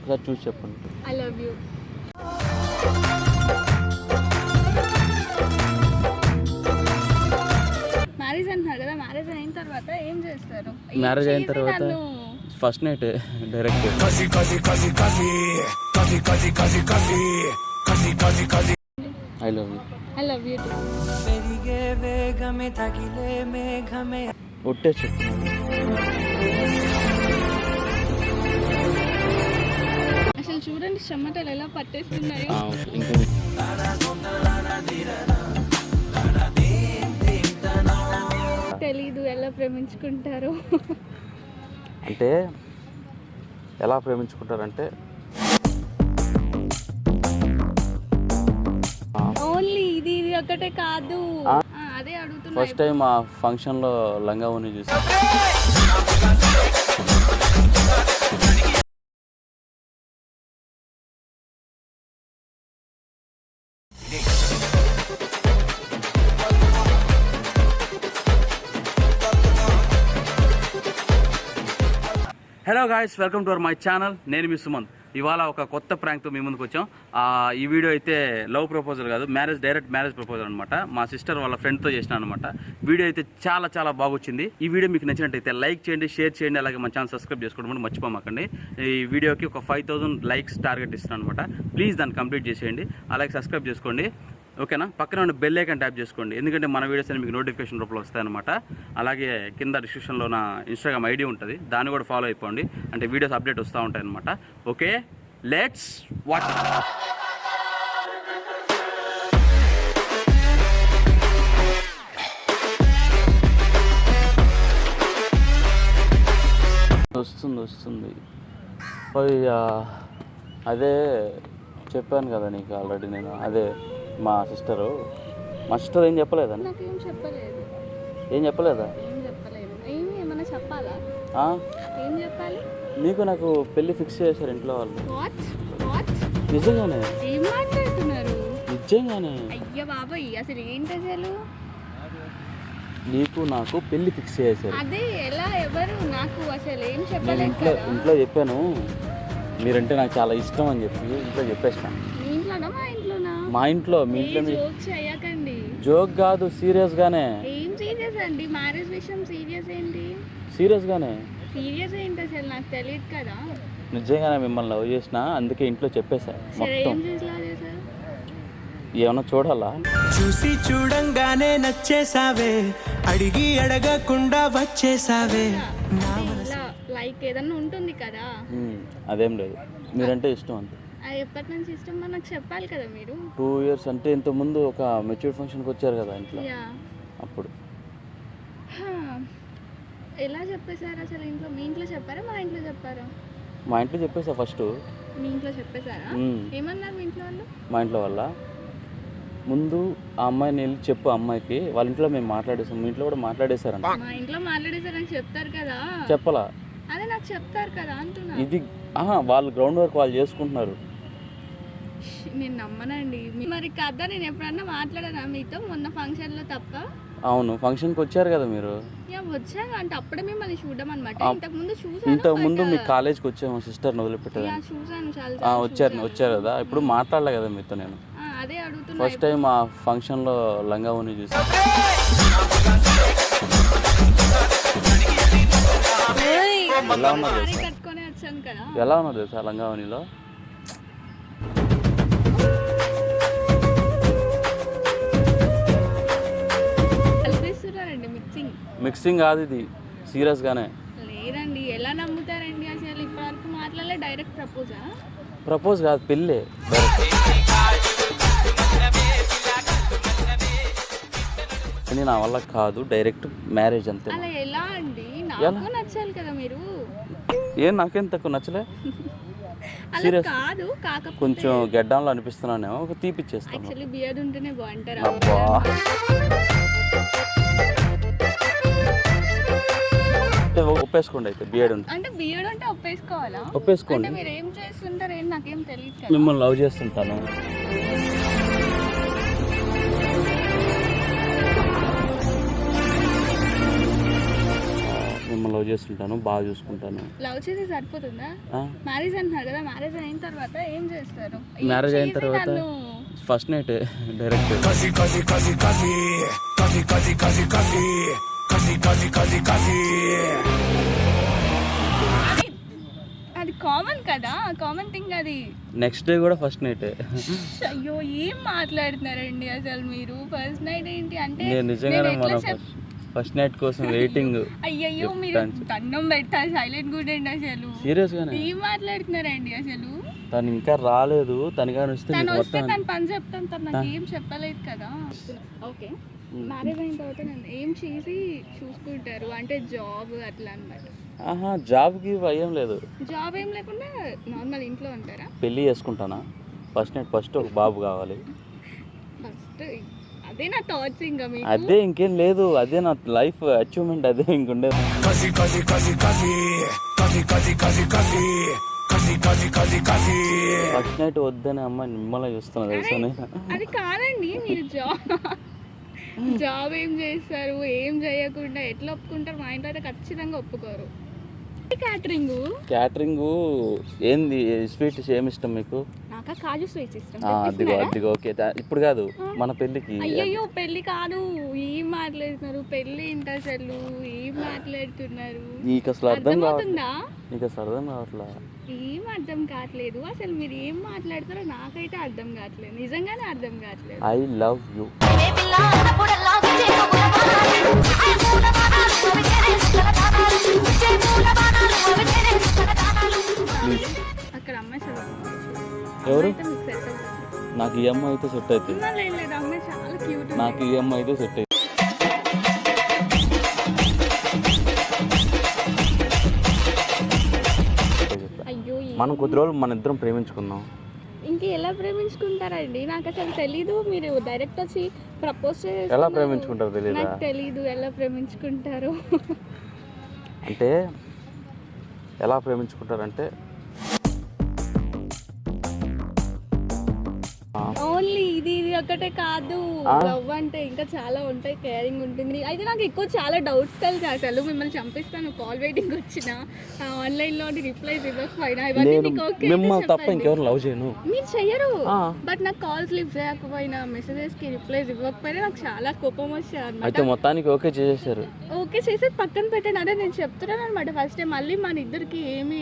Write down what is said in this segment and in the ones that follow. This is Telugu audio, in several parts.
ఒకసారి చూసి చెప్పండి. I love you. మ్యారేజ్ అంటున్నారు కదా, మ్యారేజ్ అయిన తర్వాత ఏం చేస్తారు? మ్యారేజ్ అయిన తర్వాత first night direct. I love you. I love you. ఒట్టే చెప్తున్నాను. అసలు చూడండి చెమటలు ఎలా పట్టేస్తున్నాయో. తెలీదు ఎలా ప్రేమించుకుంటారు అంటే ఎలా ప్రేమించుకుంటారంటే ఓన్లీ ఇది ఒకటే కాదు. అదే అడుగుతున్నా. ఫస్ట్ టైం ఆ ఫంక్షన్లో లంగా ఓని చూసి hello guys, welcome to my channel. నేను మీ సుమంత్. ఇవాళ ఒక కొత్త ప్రాంక్తో మీ ముందుకు వచ్చాం. ఈ వీడియో అయితే లవ్ ప్రపోజల్ కాదు, డైరెక్ట్ మ్యారేజ్ ప్రపోజల్ అనమాట. మా సిస్టర్ వాళ్ళ ఫ్రెండ్తో చేసిన అనమాట. వీడియో అయితే చాలా చాలా బాగొచ్చింది. ఈ వీడియో మీకు నచ్చినట్టయితే లైక్ చేయండి, షేర్ చేయండి, అలాగే మా ఛానల్ సబ్స్క్రైబ్ చేసుకోవడం మర్చిపోమాకండి. ఈ వీడియోకి ఒక 5000 లైక్స్ టార్గెట్ ఇస్తున్నాను అనమాట. ప్లీజ్ దాన్ని కంప్లీట్ చేసేయండి, అలాగే సబ్స్క్రైబ్ చేసుకోండి. ఓకేనా? పక్కన ఉన్న బెల్ ఐకాన్ ట్యాప్ చేసుకోండి, ఎందుకంటే మన వీడియోస్ అని మీకు నోటిఫికేషన్ రూపంలో వస్తాయన్నమాట. అలాగే కింద డిస్క్రిప్షన్లో నా ఇన్స్టాగ్రామ్ ఐడి ఉంటుంది, దాన్ని కూడా ఫాలో అయిపోండి, అంటే వీడియోస్ అప్డేట్ వస్తూ ఉంటాయి అనమాట. Okay, let's watch. వస్తుంది. అదే చెప్పాను కదా నీకు ఆల్రెడీ నేను. అదే మా సిస్టర్ ఏం చెప్పలేదా? ఏం చెప్పలేదా? నీకు నాకు పెళ్లి ఫిక్స్ చేశారు ఇంట్లో వాళ్ళు. నిజంగానే నీకు నాకు పెళ్లి ఫిక్స్ చేశారు. నేను ఇంట్లో చెప్పాను, మీరంటే నాకు చాలా ఇష్టం అని చెప్పి ఇంట్లో చెప్పేసాను. మా ఇంట్లో. మీ ఇంట్లో జోక్ కాదు, సీరియస్ గానే. సీరియస్ గానే. నాకు తెలియదు కదా. నిజంగానే మిమ్మల్ని లవ్ చేసిన, అందుకే ఇంట్లో చెప్పేసా మొత్తం. ఏమన్నా చూడాలా? చూసి చూడంగానే నచ్చేసావే, అడిగి అడగకుండా వచ్చేసావే. లైక్ ఏదన్నా ఉంటుంది కదా. అదేం లేదు, మీరంటే ఇష్టం అంతే. ఎప్పటి నుంచి ఇష్టం నాకు చెప్పాలి కదా మీరు. 2 years అంటే ఇంతకుముందు ఒక మెచ్యూర్ ఫంక్షన్కి వచ్చారు కదా ఇంట్లో, అప్పుడు. ఎలా చెప్పేశారు అసలు ఇంట్లో? మీ ఇంట్లో చెప్పారా, మా ఇంట్లో చెప్పారా? మా ఇంట్లో చెప్పేసా ఫస్ట్. మీ ఇంట్లో చెప్పేశారా? ఏమన్నారు మీ ఇంట్లో వాళ్ళు? మా ఇంట్లో వాళ్ళ ముందు ఆ అమ్మాయిని వెళ్ళి చెప్పు, అమ్మాయికి వాళ్ళ ఇంట్లో మేము మాట్లాడేసాం, మీ ఇంట్లో కూడా మాట్లాడేశారంట. మా ఇంట్లో మాట్లాడేశారని చెప్తారు కదా. చెప్పలా? అదే నాకు చెప్తారు కదా అంటున్నా. ఇది వాళ్ళు గ్రౌండ్ వర్క్ వాళ్ళు చేసుకుంటున్నారు. నేను నమ్మనండి. మరి కదా నేను ఎప్పుడన్నా మాట్లాడానా మీతో మొన్న ఫంక్షన్లో తప్ప? అవును, ఫంక్షన్కి వచ్చారు కదా మీరు. వచ్చాను అంటే అప్పుడే మిమ్మల్ని చూడడం అనమాట. ఇంతకుముందు మీ కాలేజ్కి వచ్చాము సిస్టర్ని వదిలిపెట్టేదాన్ని. వచ్చారు కదా, ఇప్పుడు మాట్లాడలే కదా మీతో నేను. అదే అడుగుతున్నా. ఫస్ట్ టైం ఆ ఫంక్షన్లో లంగా ఓని చూసి ఎలా ఉన్నది తెలుసా లంగా ఓనిలో? మిక్సింగ్ కాదు, ఇది సీరియస్ గానే. లేదండి, ఎలా నమ్ముతారండి అసలు? ఇప్పటివరకు మాట్లాడలే. డైరెక్ట్ ప్రపోజ్ కాదు, పెళ్ళే. అని నా వల్ల కాదు, డైరెక్ట్ మ్యారేజ్ అంతే. అలా ఎలా అండి? నాకు నచ్చాలి కదా మీరు. ఏం నాకేం తక్కువ నచ్చలే. సీరియస్ కాదు, కాకపోతే కొంచెం గెడ్డంలో అనిపిస్తున్నానేమో, ఒక తీపిచ్చేస్తాను. యాక్చువల్లీ బియర్డ్ ఉంటేనే బాగుంటారు. అబ్బా, ఒప్పేసుకోండి అయితే. బియర్డ్ అంటే బియర్డ్ అంటే ఒప్పేసుకోవాలా? ఒప్పేసుకోండి. మీరు ఏం చేస్తుంటారు ఏంటి నాకేం తెలియదు. మిమ్మల్ని లవ్ చేస్తుంటాను. అమ్మ లవ్ చేస్తుంటాను, బాగా చూసుకుంటాను. లవ్ చేసి సరిపోతుందా? మ్యారేజ్ అంటున్నారు కదా, మ్యారేజ్ అయిన తర్వాత ఏం చేస్తారు? మ్యారేజ్ అయిన తర్వాత ఫస్ట్ నైట్ డైరెక్ట్. అది కామన్ కదా, కామన్ థింగ్ అది. నెక్స్ట్ డే కూడా ఫస్ట్ నైట్. అయ్యో ఏం మాట్లాడుతున్నారండి అసలు మీరు? ఫస్ట్ నైట్ ఏంటి అంటే నేను నిజంగానే మనం ఫస్ట్ నైట్ కోసం వెయిటింగ్. అయ్యయ్యో మీరు దండం పెడతా, సైలెంట్ గుడ్ అండి అసలు. సీరియస్ గానే ఏం మాట్లాడుతున్నారండి అసలు? తను ఇంకా రాలేదు, తనగా వస్తే తను పని చెప్తాను, తను నాకు ఏం చెప్పలేదు కదా. ఓకే, మ్యారేజ్ అయిన తర్వాత నన్ను ఏం చేసి చూసుకుంటారు అంటే జాబ్ అట్లా అన్నమాట. ఆహా, జాబ్కి భయం లేదు. జాబ్ ఏం లేకుండా నార్మల్ ఇంట్లో ఉంటారా? పెళ్ళి చేసుకుంటానా ఫస్ట్ నైట్, ఫస్ట్ ఒక బాబు కావాలి ఫస్ట్. అదే నా థాట్స్, ఇంకా మీకు అదే, ఇంకేం లేదు. అదే నా లైఫ్ అచీవ్మెంట్, అదే ఇంకుండేది. ఫస్ట్ నైట్ వద్దనే అమ్మాయి నిమ్మలా చూస్తున్నా తెలుసా. అది కాదండి, మీరు జాబ్ ఏం చేస్తారు, ఏం చేయకుండా ఎట్లా ఒప్పుకుంటారు? మా ఇంట్లో అయితే ఖచ్చితంగా ఒప్పుకోరు. క్యాటరింగ్ ఏంది? స్వీట్స్ ఏమి ఇష్టం మీకు? నాకా కాజు స్వీట్స్ ఇష్టం. అదిగో ఓకే. ఇప్పుడు కాదు, మన పెళ్ళికి. అయ్యో పెళ్లి కాదు, ఏం మాట్లాడుతున్నారు? పెళ్లి ఏంటి అసలు? ఏం మాట్లాడుతున్నారు? నీకు అసలు అర్థం అవుతుందా? నీకు అసలు అర్థం కావట్లా? ఏం అర్థం కావట్లేదు అసలు. మీరు ఏం మాట్లాడతారో నాకైతే అర్థం కావట్లేదు, నిజంగానే అర్థం కావట్లేదు. I love you. అక్కడ అమ్మాయి ఎవరు? నాకు ఈ అమ్మాయి అయితే సెట్ అవుతుంది. అమ్మాయి చాలా క్యూట్. నాకు ఈ అమ్మాయి అయితే సెట్ అవుతుంది. మనం కొద్ది రోజులు మన ఇద్దరం ప్రేమించుకుందాం. ఇంక ఎలా ప్రేమించుకుంటారండి? నాకు అసలు తెలీదు. మీరు డైరెక్ట్ వచ్చి ప్రపోజ్ చేసి ఎలా ప్రేమించుకుంటారో తెలీదా? నాకు తెలీదు ఎలా ప్రేమించుకుంటారు అంటే. ఎలా ప్రేమించుకుంటారంటే ఓన్లీ ఇది ఒకటే కాదు, లవ్ అంటే ఇంకా చాలా ఉంటాయి. కేరింగ్ ఉంటుంది. అయితే నాకు ఎక్కువ చాలా డౌట్స్ తెలుసు అసలు. మిమ్మల్ని చంపిస్తాను, కాల్ వెయిటింగ్ వచ్చిన ఆన్లైన్ లో రిప్లైస్ ఇవ్వకపోయినా మిమ్మల్ని తప్ప ఇంకెవరు లవ్ చేయను. మీరు చెయ్యరు, బట్ నాకు కాల్స్ లిఫ్ట్ చేయకపోయినా, మెసేజెస్ కి రిప్లైస్ ఇవ్వకపోయినా నాకు చాలా కోపం వస్తుంది అనమాట. అయితే మొత్తానికి ఓకే చేసేసారు. ఓకే చేసేది పక్కన పెట్టండి. అదే నేను చెప్తున్నాను అనమాట. ఫస్ట్ టైం మళ్ళీ మన ఇద్దరికి ఏమి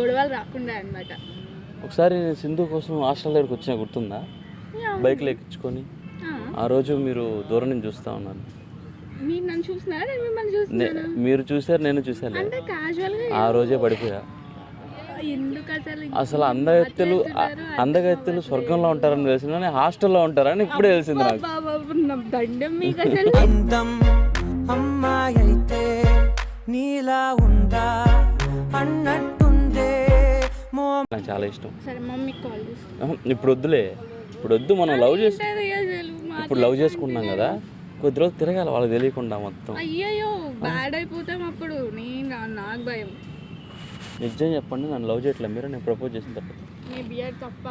గొడవలు రాకుండా అనమాట. ఒకసారి నేను సింధు కోసం హాస్టల్ దగ్గరికి వచ్చినా గుర్తుందా? బైక్లో ఎక్కించుకొని ఆ రోజు మీరు దూరం నుంచి చూస్తా ఉన్నాను. మీరు నన్ను చూస్తున్నారా, నేను మిమ్మల్ని చూస్తున్నాను? మీరు చూసారు, నేను చూసాను. అంటే క్యాజువల్ గా ఆ రోజే పడిపోయా. ఎందుకు అసలు అందగత్తెలు స్వర్గంలో ఉంటారని తెలిసిన, హాస్టల్లో ఉంటారని ఇప్పుడే తెలిసింది నాకు. దండం మీకు అసలు. అందం అమ్మాయి అయితే నీలా ఉందా అన్నట్టుందే. నాకు చాలా ఇష్టం. సరే మమ్మీకి కాల్ చేస్తాను. ఇప్పుడు వద్దులే, ఇప్పుడు వద్దు. మనం ఇప్పుడు లవ్ చేసుకున్నాం కదా, కొద్ది రోజులు తిరగాలి వాళ్ళకి తెలియకుండా మొత్తం. అయ్యయ్యో బ్యాడ్ అయిపోతాం అప్పుడు. నాకు భయం. నిజం చెప్పండి, నన్ను లవ్ చేయట్లేదు మీరు? నేను ప్రపోజ్ చేసిన తర్వాత మీ బియర్ తప్ప,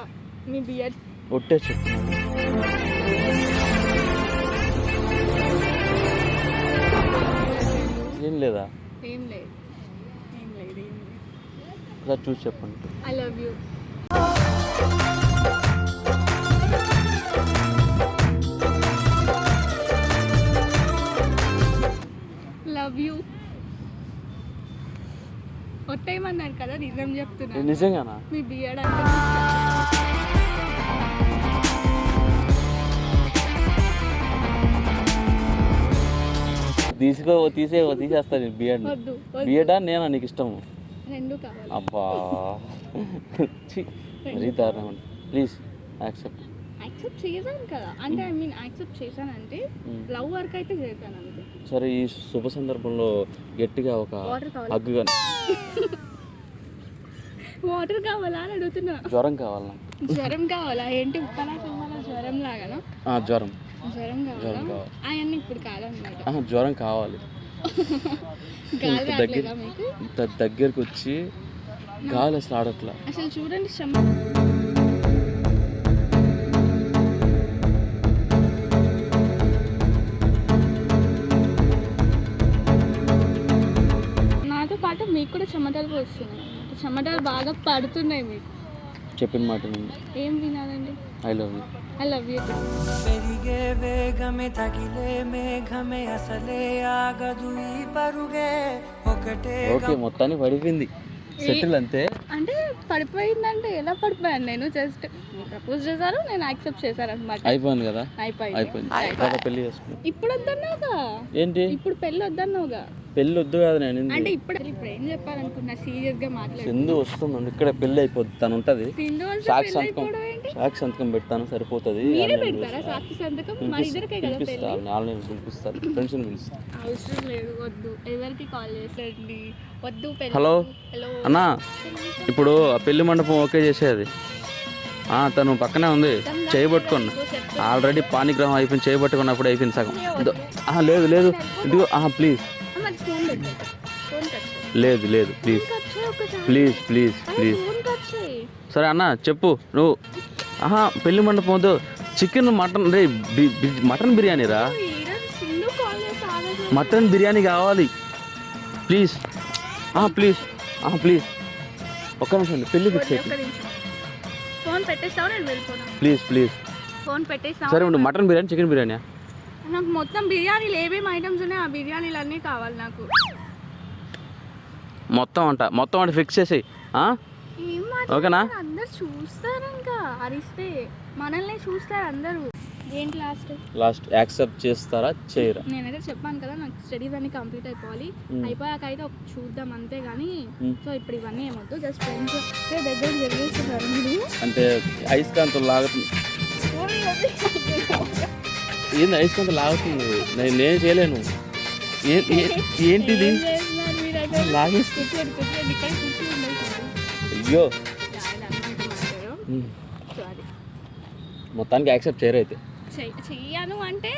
మీ బియర్ ఒట్టే చెప్తున్నాను. ఏం లేదా? ఏం లేదు, ఏం లేదు, ఏం లేదు. ఒకసారి చూసి చెప్పండి. I love you. Love you. ఒట్టేయమన్నారు కదా, నిజం చెప్తున్నా. నిజంగానా? మీ బియర్డ్ అంటే తీసేస్తాను బియర్డ్. బియర్డా నేనా నీకు ఇష్టము? రెండు కావాలి. అబ్బా మరీ దారుణం అండి. Please accept. యాక్సెప్ట్ చేశాను కదా, అంటే ఐ మీన్ యాక్సెప్ట్ చేశానంటే లవ్ వర్క్ అయితే చేశాను అంతే. సరే, ఈ శుభ సందర్భంలో గట్టిగా ఒక హగ్గుగా. వాటర్ కావాలా అని అడుగుతున్నా. జ్వరం కావాలా? జ్వరం కావాలా? ఏంటి ఉప్పలా తుమ్మలా జ్వరం లాగానా? జ్వరం కావాలా? అవన్నీ ఇప్పుడు కాదన్నమాట. జ్వరం కావాలి. దగ్గరికి వచ్చి గాలి అసలు ఆడట్లా. అసలు చూడండి అంటే చెమటలు పోస్తున్నాయి, చెమటలు బాగా పడుతున్నాయి మీకు. చెప్పిన మాట విను. ఏం వినాలండి? I love you. I love you. పెరిగే వేగమే తగిలే మేఘమే అసలే ఆగదు ఈ పరుగే ఒకటే. ఓకే, మొత్తాన్ని పడిపోయింది, సెటిల్ అంతే. అంటే పడిపోయిందంటే ఎలా పడిపోయాను నేను? జస్ట్ ప్రపోజ్ చేశారు, నేను యాక్సెప్ట్ చేశాను అనమాట. అయిపోయింది కదా, అయిపోయింది. అయిపోయింది. పెళ్లి చేసుకున్నాం. ఇప్పుడు వద్దన్నావుగా. ఏంటి ఇప్పుడు పెళ్ళి వద్దన్నావుగా. పెళ్ళి వద్దు కాదు, నేను అంటే ఇప్పుడు ఏం చెప్పాలనుకున్నా, సీరియస్ గా మాట్లాడు. సింధు వస్తుంది, ఇక్కడ పెళ్ళి అయిపోద్ది, తను ఉంటది. సింధు సాక్షి సంతకం, సాక్షి సంతకం పెడతాను, సరిపోతుంది. మీరే పెడతారా సాక్షి సంతకం? మా ఇద్దరికే కదా పెళ్ళి. ఆన్లైన్ పిలిపిస్తారు, ఫ్రెండ్స్ పిలుస్తారు. అవసరం లేదు, వద్దు. ఎవరికి కాల్ చేసండి, వద్దు పెళ్ళి. హలో హలో అన్నా, ఇప్పుడు ఆ పెళ్లి మండపం ఓకే చేసేది. తను పక్కనే ఉంది, చేయబట్టుకోండి. ఆల్రెడీ పానిగ్రహం అయిపోయింది, చేయబట్టుకున్నప్పుడు అయిపోయింది సగం. లేదు లేదు, ఇదిగో ప్లీజ్. లేదు లేదు, ప్లీజ్ ప్లీజ్ ప్లీజ్ ప్లీజ్. సరే అన్న చెప్పు నువ్వు. పెళ్లి మండపం వద్దు, చికెన్ మటన్ రే, మటన్ బిర్యానీ రా, మటన్ బిర్యానీ కావాలి ప్లీజ్. ప్లీజ్ ప్లీజ్, ఒక్క నిమిషం అండి, పెళ్ళి ఫిక్స్ అయిపోయింది. ఫోన్ పెట్టేస్తావు, నేను వెళ్ళిపోనా? Please please. ఫోన్ పెట్టేస్తావు. సరే ఉండు, మటన్ బిర్యానీ, చికెన్ బిర్యానీ. నాకు మొత్తం బిర్యానీలు ఏమేమి ఐటమ్స్ ఉన్నాయి, ఆ బిర్యానీలు అన్నీ కావాలి నాకు. మొత్తం అంటే ఫిక్స్ చేసి ఓకేనా? అందరు చూస్తారు, ఇంకా అరిస్తే మనల్ని చూస్తారు అందరూ. ఏంటి లాస్ట్ యాక్సెప్ట్ చేస్తారా చేయరా? నేనైతే చెప్పాను కదా, నాకు స్టడీస్ అన్ని కంప్లీట్ అయిపోవాలి. అయిపోయాక అయితే ఒక చూద్దాం అంతే కానీ. సో ఇప్పుడు ఇవన్నీ ఏమవుతుంది, జస్ట్ ఫ్రెండ్స్ దగ్గర జరిగేస్తున్నారు మీరు. అంటే అయస్కాంతం లాగుతుంది. ఏంది అయస్కాంతం లాగుతుంది? నేను చేయలేను. ఏంటిది లాగేస్తుంది? అయ్యో, మొత్తానికి యాక్సెప్ట్ చేయరు అయితే. చెయ్యను అంటే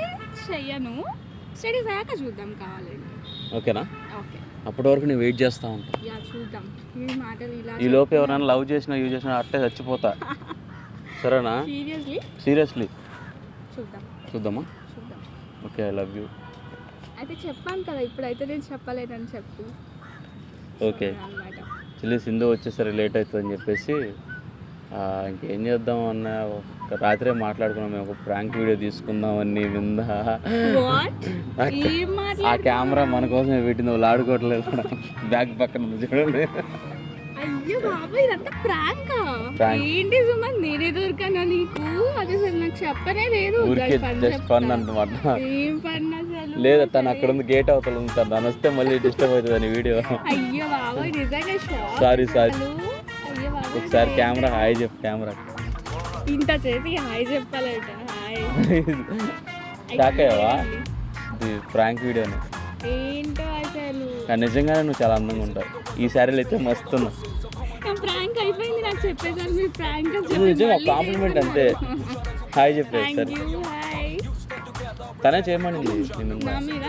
చెయ్యను, స్టడీస్ అయ్యాక చూద్దాం కావాలి. ఓకేనా? ఓకే, అప్పటి వరకు నేను వెయిట్ చేస్తా ఉంటాను. చూద్దాం. ఈ మాటలు ఇలా ఈ లోపు ఎవరైనా లవ్ చేసినా యూజ్ చేసినా అట్టే చచ్చిపోతా. సరేనా? సీరియస్లీ చూద్దామా? Okay, I love you. అయితే చెప్పాను కదా, ఇప్పుడైతే నేను చెప్పలేనని చెప్పు. ఓకే, చెల్లి సింధు వచ్చేసరి లేట్ అవుతుందని చెప్పేసి ఇంకేం చేద్దాం అన్న, రాత్రే మాట్లాడుకున్నాం మేము, ఒక ప్రాంక్ వీడియో తీసుకుందామని విందా. ఆ కెమెరా మన కోసమే పెట్టింది, వాళ్ళు ఆడుకోవట్లేదు. బ్యాగ్ పక్కన చూడండి. అయ్యో బాబా, ఇదంతా ప్రాంక్. ఏంటి సుమన్, నేనే దొరికానా నీకు? అది అసలు నాకు చెప్పనే లేదు. ఫన్ అన్నమాట. ఏం ఫన్ అసలు? లేదా తను అక్కడ ఉంది, గేట్ అవతల ఉంది, తను వస్తే మళ్ళీ డిస్టర్బ్ అవుతుంది అని వీడియో. అయ్యో బాబా, నిజంగా సారీ. ఒకసారి కెమెరా హాయ్ చెప్పు. కెమెరా ఇంత చేసి హాయ్ చెప్పాలంట. హాయ్. షాక్ అయ్యావా? ఇది ప్రాంక్ వీడియోని. ఏంటో అసలు. నిజంగానే నువ్వు చాలా అందంగా ఉంటావు. ఈ శారీలు అయితే మస్తున్నావు. ప్రాంక్ అయిపోయింది నాకు చెప్పేసారు మీరు. ప్రాంక్ నిజంగా కాంప్లిమెంట్ అంతే. హాయ్ చెప్పేది సార్. తనే చేయమనింది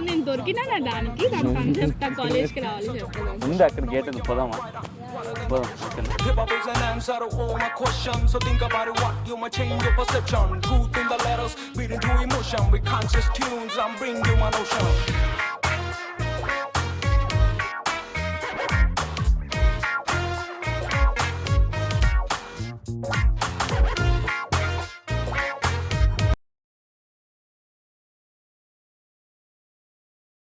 నేను దొరికినా దానికి. చెప్తా, కాలేజ్కి రావాలి చెప్తాను. ముందు అక్కడ గేట్ ఉంది, పోదామా? Hip-hop is an answer to all my questions. So think about it, what you might change your perception. Truth in the letters, beating through emotion. With conscious tunes, I'm bringing you my notion.